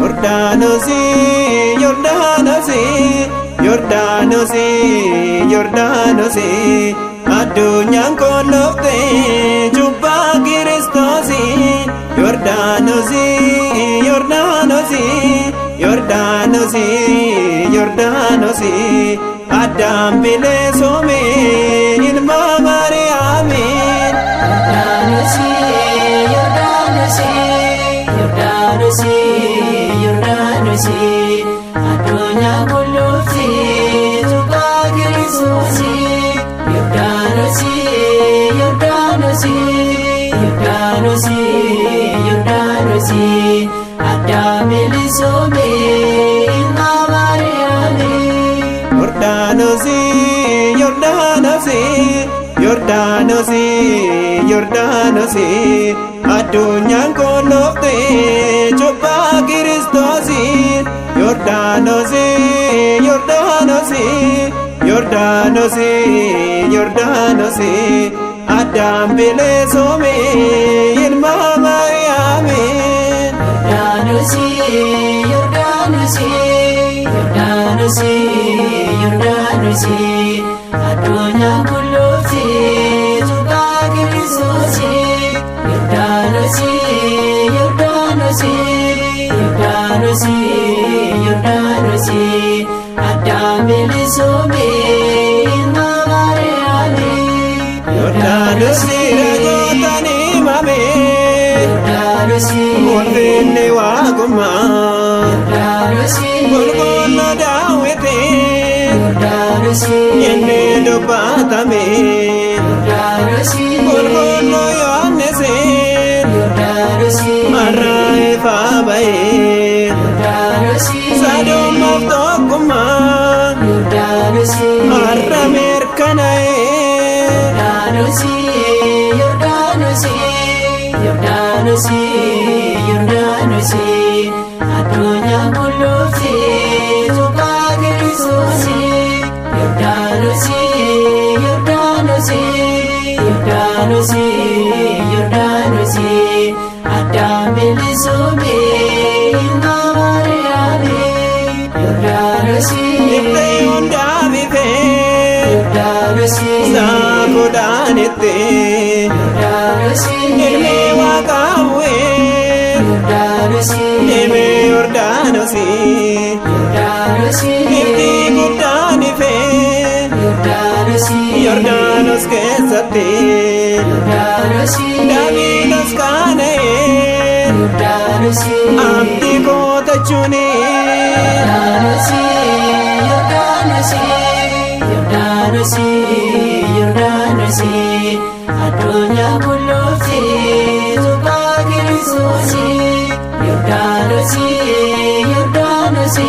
Yordanosi, Yordanosi, Yordanosi, Yordanosi, addunyaan kollofte jubba Kiristosi. Yordanosi, Yordanosi, Yordanosi, Yordanosi, Adam bileesome ilma Maariyaamiin. Yordanosi, Yordanosi, Yordanosi, Yordanosi, addunyaan kollofte jubba Kiristosi. Yordanosi, Yordanosi, Yordanosi, Yordanosi, Adam bileesome ilma Maariyaamiin. Yordanosi, Yordanosi, Yordanosi, Yordanosi, addunyaan kollofte jubba Kiristosi. Yordanosi, Yordanosi, Yordanosi, Yordanosi, Adam bileesome ilma Maariyaamiin. Yordanosi, Yordanosi, Yordanosi, Yordanosi, addunyaan kollofte jubba Kiristosi. Yordanosi, Yordanosi, Yordanosi, Yordanosi, Adam bileesome ilma Maariyaamiin. Yordanosi ragootaan himame Yordanosi, ulfinni Waaqummaa Yordanosi, qulqulluu Daawite Yordanosi, inni dubbatame Yordanosi, qulqulluu Yohannisi Yordanosi, marra ifaa ba'e Yordanosi, sadummaaf tokkummaa Yordanosi, har'a mirkana'e. Yordanosi, Yordanosi, Yordanosi, Yordanosi, addunyaan kollofte jubba Kiristosi. Yordanosi, Yordanosi, Yordanosi, Yordanosi, Adam bileesome ilma Maariyaamiin. Yordanosi, Ittee hundaa bifee Yordanosi, saakuudhaan ittee Yordanosi, ilmi Waaqaa bu'ee Yordanosi, deemee Yordaanosi Yordanosi, ifti guddaan ifee Yordanosi, Yordaanos keessatti Yordanosi, Daabilos kaana'ee Yordanosi, abdii kootachuuni. Yordanosi, Yordanosi, Yordanosi, Yordanosi, addunyaan kollofte jubba Kiristosi. Yordanosi, Yordanosi,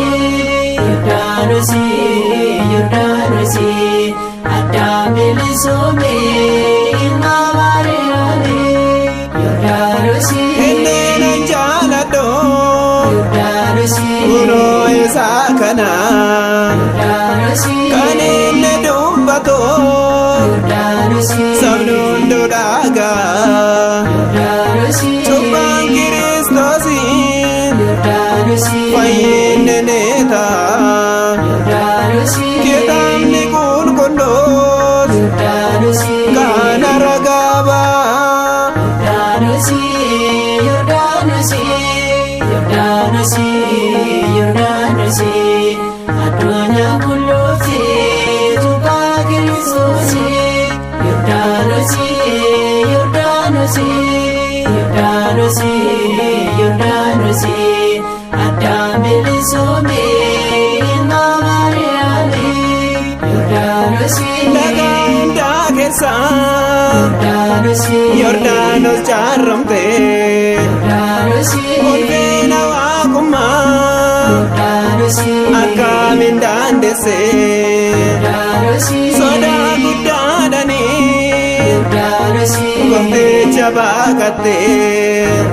Yordanosi, Yordanosi, Adam bileesome ilma Maariyaamiin. Yordanosi, Inneen jaaladhu Yordanosi, kunoo isaa kana Yordanosi, kan inni dubbatu Yordanosi, sabni hunduu dhaga'a. Yordanosi, Cubbaan Kiristoosiin Yordanosi, fayyinni ni ta'a. Yordanosi, Kitaabni qulqulluun Yordanosi, kana ragaa ba'a. Yordanosi, Yordanosi, Yordanosi, Yordanosi, addunyaan kollofte jubba Kiristosi. Yordanosi, Yordanosi, Yordanosi, Yordanosi, Adam bileesome ilma Maariyaamiin. Yordanosi, Dhagaa hundaa keessa Yordanosi, Yordaanos jaarramte Yordanosi, ulfina Waaqummaa Yordanosi, akkamiin daandesse Yordanosi, sodaa guddaadhanii Yordanosi, goofticha baaqatte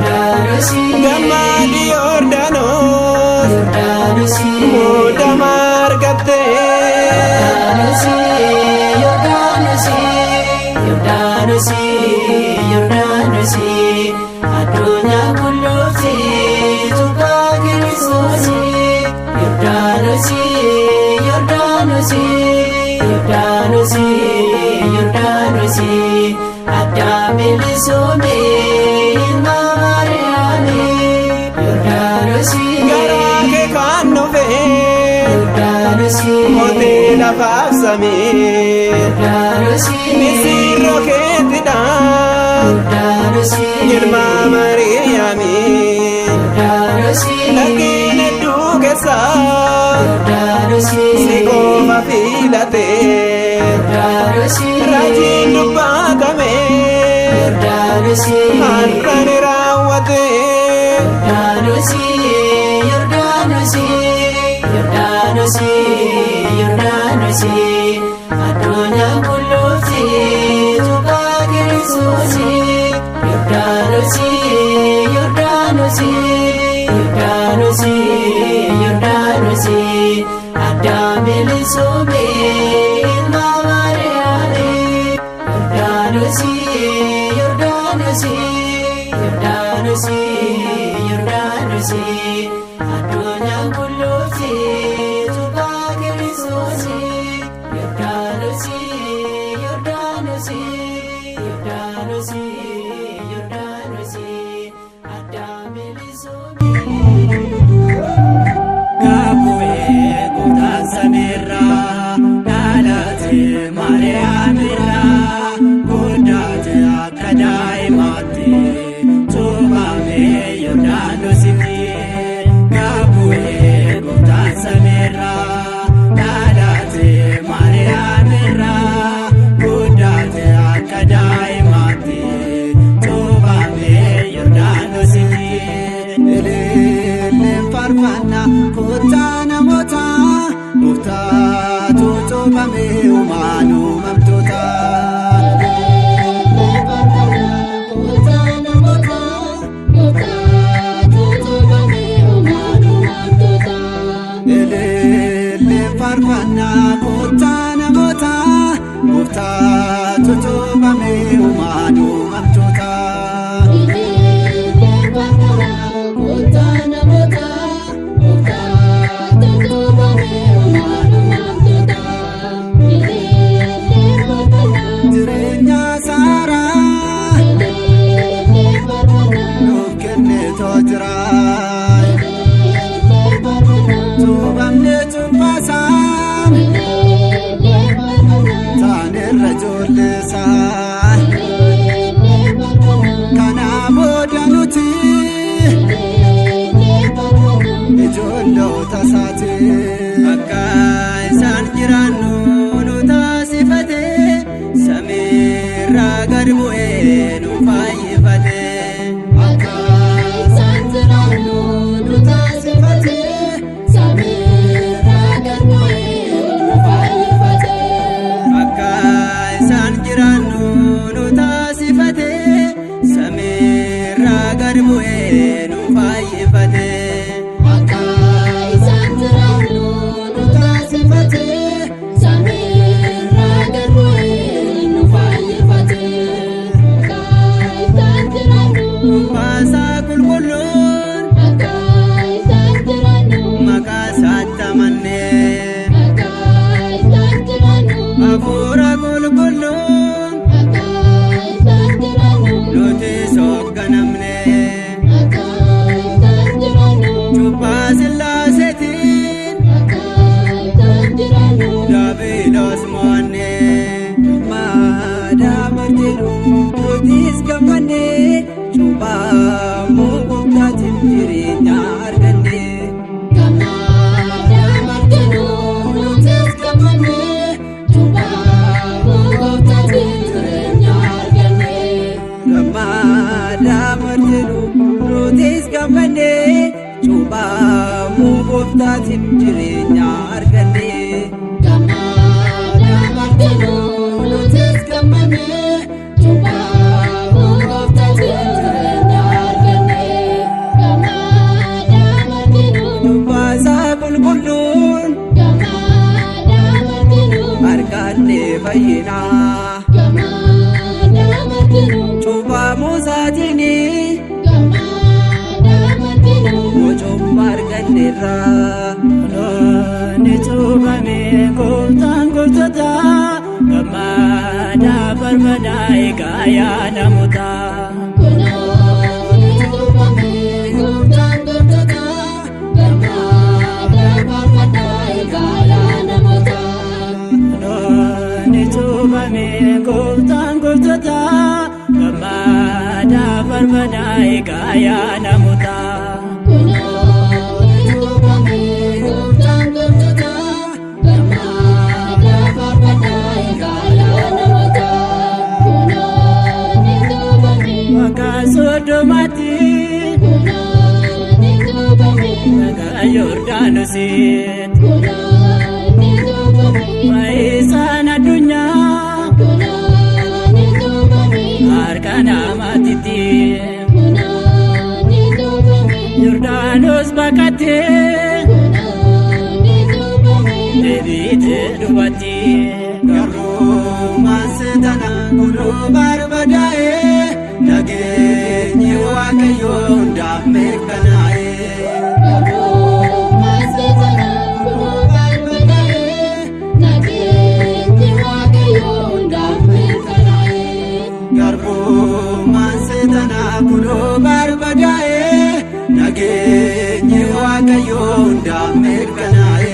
Yordanosi, gammaadi Yordaanos Yordanosi, muudama argatte. Yordanosi, Yordanosi, Yordanosi, Yordanosi, addunyaan kollofte jubba Kiristosi. Mootii lafaaf samii misirroo keettidhaan ilmaa Mariyaamii laggeen hedduu keessaa si qofa filatee raajiin dubbatame har'a ni raawwate. Yordaanosi addunyaa qulqulloofi tuqaa Kiristoos. Yordaanosi addaan bilisoomee ilma Maariyaamii. Yordaanosi addunyaa qulqulloofi tuqaa Kiristoos. Yordaanosi addaan bilisoomee. Gabu'ee kutaan samiirraa dhalaate Maariyaamirraa guddaate akka daa'imaatti tuqamee Yordaanositti. Gabu'ee kutaan samiirraa dhalaate Maariyaamirraa guddaate akka daa'imaatti tuqamee Yordaanositti. Farfana kota namota mufta toto bame umanu mamtota. Farfana kota namota mufta toto bame umanu mamtota. Farfana kota namota mufta toto bame umanu mamtota. Akka isaan jiraannu nu taasifate samiirraa gad bu'ee nu fayyifate. Akka isaan jiraannu nu taasifate samiirraa gad bu'ee nu fayyifate. Akka isaan jiraannu nu taasifate samiirraa gad bu'ee nu fayyifate. Afuura qulqulluun nuti soogganamne cubbaa Sillaaseetiin Daabiloos mo'anne. Maadaama jedhu nutis gammanne cubbaa Gooftaatiif jireenya arganne. Gooftaatiif jireenya arganne. Nutis gammanne cubbaa Gooftaatiif jireenya arganne. Cubbaa isaa qulqulluun arganne fayyina. Cubbaa Muusaatiin arganneerra. Ni cuubame gooftaan gootota gammada barbada egaa yaa namoota. Ni cuubame gooftaan gootota gammada barbada egaa yaa namoota. eegaya namoota. Sodomati Naga Yordaanosit Faayisaan addunyaa harka namaatitti Yordaanos baqatee deebiitee dhufatti Garummaan seetana kunoo barbadaa'ee nageenyi Waaqayyoo hundaaf mirkanaa'ee. Garummaan seetana kunoo barbadaa'ee nageenyi Waaqayyoo hundaaf mirkanaa'ee. Garummaan seetana kunoo barbadaa'ee nageenyi Waaqayyoo hundaaf mirkanaa'ee.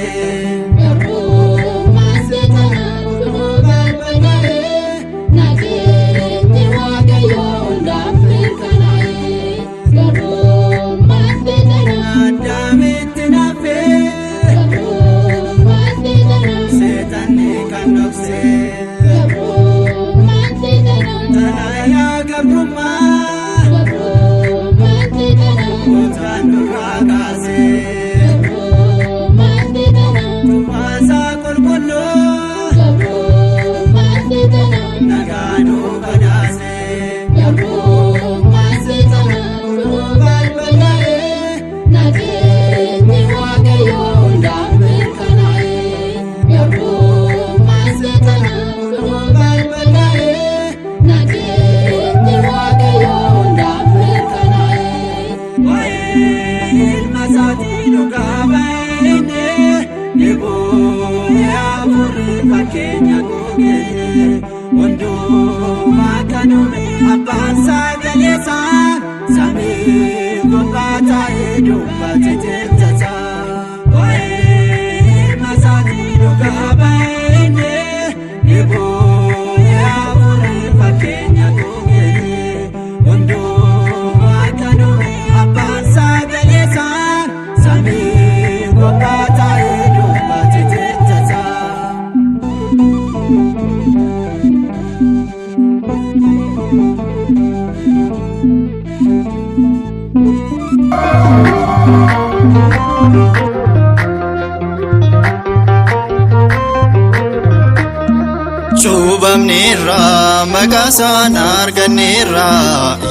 Cuubamneerra maqaasaan arganneerra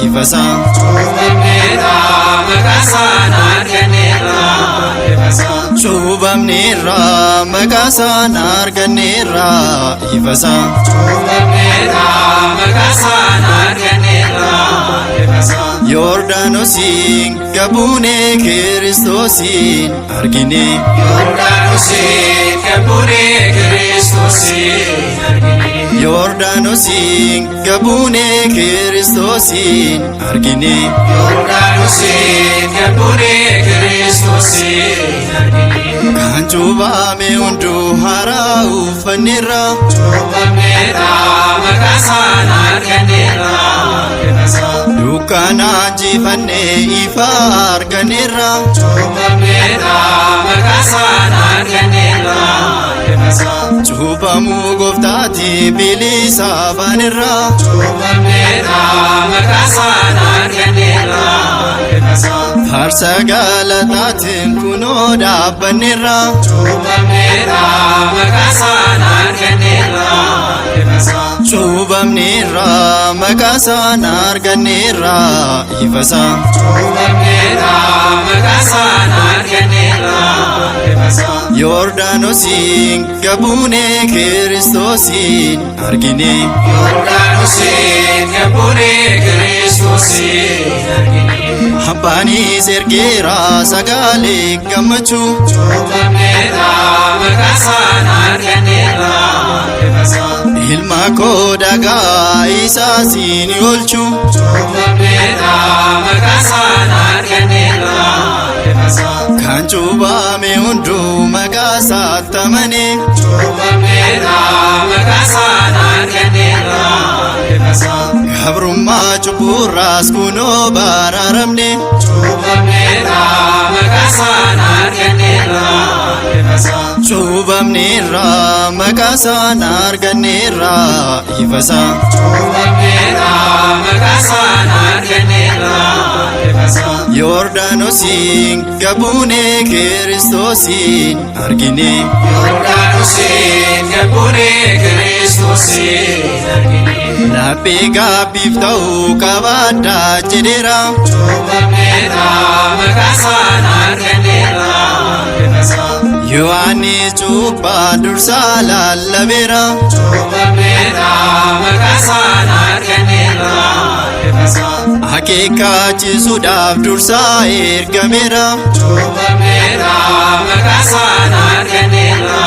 ifasaan. Cuubamneerra maqaasaan arganneerra ifasaan. Cuubamneerra maqaasaan arganneerra ifasaan. Cuubamneerra maqaasaan arganneerra ifasaan. Yordaanosiin gabuunee Kiristoosiin argine. Yordaanosiin gabuunee Kiristoosiin argine. Yordaanosiin gabuunee Kiristoosiin argine. Yordaanosiin gabuunee Kiristoosiin argine. Kan cuubame hunduu haaraa uffanneerra. Cuubamneerra maqaasaan arganneerra ifasaan. Dukkanaan jifannee ifa arganneerra. Cuubamneerra maqaasaan arganneerra ifasaan. Cuubamuu gooftaatti bilisa baaneerra. Cuubamneerra maqaasaan arganneerra ifasaan. Faarsa galataatiin kunoo dhaabbanneerra. Cuubamneerra maqaasaan arganneerra ifasaan. Cuubamneerra maqaasaan arganneerra ifasaan. Cuubamneerra maqaasaan arganneerra ifasaan. Yordaanosiin gabuunee Kiristoosiin argine. Yordaanosiin gabuunee Kiristoosiin argine. Abbaanis ergeera sagalee gammachuu. Cuubamneerra maqaasaan arganneerra ifasaan. Ilma koo dhagaa isaa siin oolchu. Cuubamneerra maqaasaan arganneerra ifasaan. Kan cuubame hunduu maqaasaatti amane. Cuubamneerra maqaasaan arganneerra ifasaan. Gabrummaa cubburaas kunoo baraaramne Cuubamneerra maqaasaan arganneerra ifasa. Cuubamneerra maqaasaan arganneerra ifasa. Cuubamneerra maqaasaan arganneerra ifasa. Yordaanosiin gabuunee Kiristoosiin argine. Yordaanosiin gabuunee Kiristoosiin argine. Laphee gaabbiif ta'uu qabaadhaa jedheera. Cuubamneerra maqaasaan arganneerra ifasa. Yohaannis cuuphaa dursaa lallabeera. Cuubamneerra maqaasaan arganneerra ifasa. Akeekkachiisuudhaaf dursaa ergameera. Cuubamneerra maqaasaan arganneerra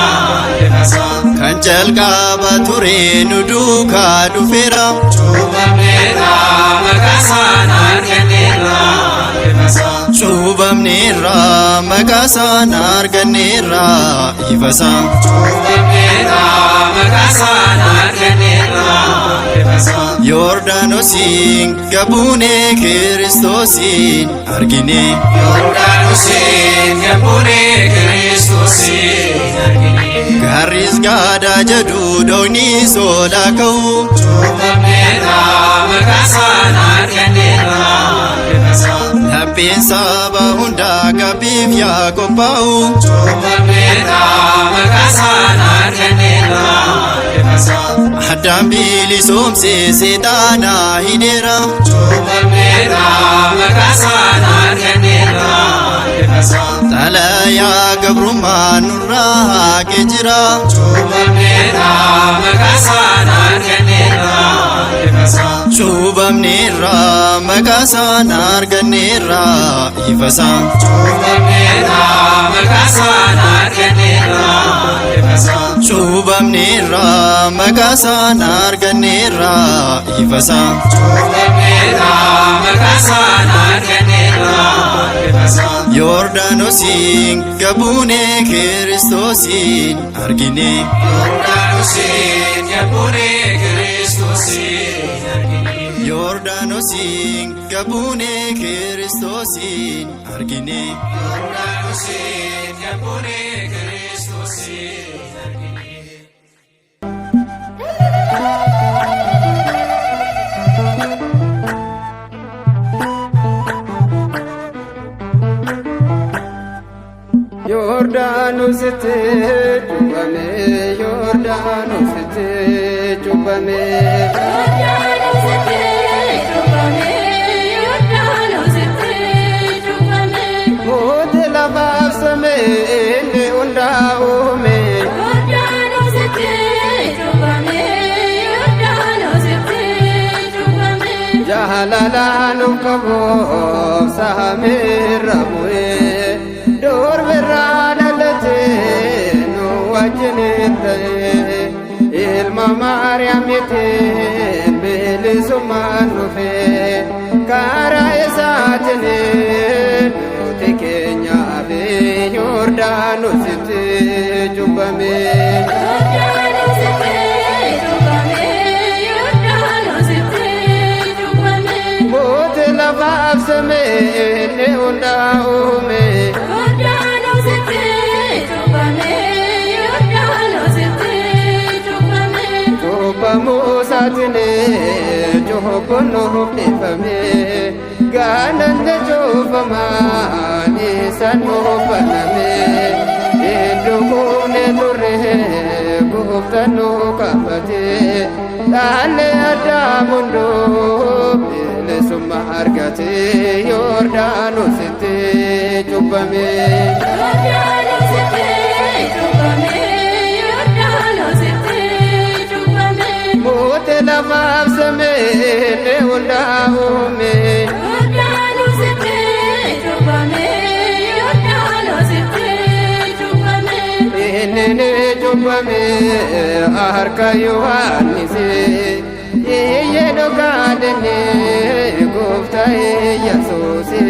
ifasa. Kan jalqaba ture nu duukaa dhufeera. Cuubamneerra maqaasaan arganneerra ifasa. Cuubamneerra maqaasaan arganneerra ifasa. Cuubamneerra maqaasaan arganneerra ifasa. Yordaanosiin gabuunee Kiristoosiin argine. Yordaanosiin gabuunee Kiristoosiin argine. Gaarris gaadaa jedhu doonii soolaa ka'u. Cuubamneerra maqaasaan arganneerra ifasa. Lapheen saba hundaa gaabbiif yaa qophaa'u. Cuubamneerra maqaasaan arganneerra ifasa. Addaan bilisoomsee seexaanaa hidheera. Cuubamneerra maqaasaan arganneerra ifasa. Xalayaa gabrummaa nurraa haqee jira. Cuubamneerra maqaasaan arganneerra ifasa. Cuubamneerra maqaasaan arganneerra ifasa. Cuubamneerra maqaasaan arganneerra ifasa. Cuubamneerra maqaasaan arganneerra ifasa. Cuubamneerra maqaasaan arganneerra ifasa. Yordaanosiin gabuunee Kiristoosiin argine. Yordaanosiin gabuunee Kiristoosiin argine. Yordaanosiin gabuunee Kiristoosiin argine. Yordaanosiin gabuunee Kiristoosiin argine. Yordaanositti cuuphame, Yordaanositti cuuphame. Yordaanositti cuuphame, Yordaanositti cuuphame. Mootii lafaaf samii inni hundaa uume. Yordaanositti cuuphame, Yordaanositti cuuphame. Jaalalaan qaboof saameerra bu'ee. Doorbirraa dhalatee nu wajjin ta'ee ilma Maariyaamiitiin bilisummaan dhufee karaa isaatiin nuti keenyaaf Yordaanositti cuuphame. Yordaanositti cuuphame, Yordaanositti cuuphame. Mootii lafaaf samii inni hundaa uume. Yordaanositti cuuphame, Yordaanositti cuuphame. Cuuphamuu isaatiin cuubbuun nuuf dhiifame. Gaananda cuuphamaan isa nuuf baname. Iddoo kunneen turre gooftaan nu qabate. Dhaalee addaa hunduu bilisummaa argate. Yordaanositti cuuphame. Yordaanositti cuuphame, Yordaanositti cuuphame. Mootii lafaaf samii inni hundaa uume. Yordaanositti cuuphame, Yordaanositti cuuphame. Inni ni cuuphame harka Yohaannisi. Iyyee dhugaadhani gooftaa Yesuusi.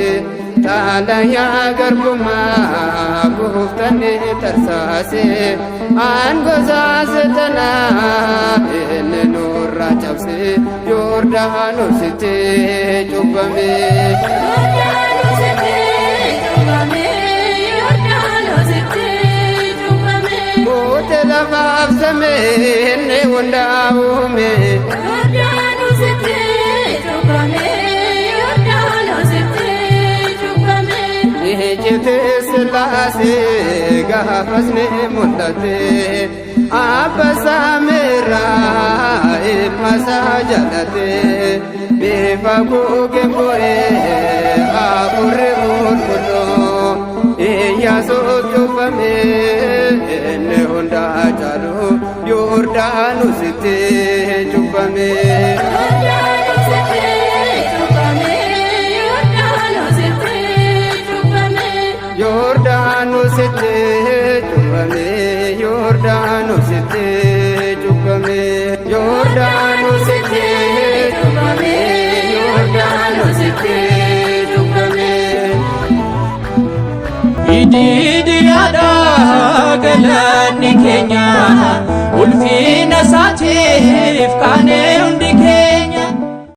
Dhalayaa garbummaa dhuftani tarsaase angosaasatana inni nurraa cabse Yordaanositti cubbame. Moote lafaaf samii hundaa'uume. Ijjite Sillaasee gaafasni mul'ate Abbaa Meerraa ilmasaa jalate bifa googeen bu'ee Hafuurri Qulqulluu Iyyaasuu cuuphame inni hundaa caalu Yordaanositti cuuphame. Yordaanositti cuuphame Yordaanositti cuuphame Yordaanositti cuuphame Yordaanositti cuuphame. Ididiyaadha galanni keenya ulfina isaatiif kaanee hundi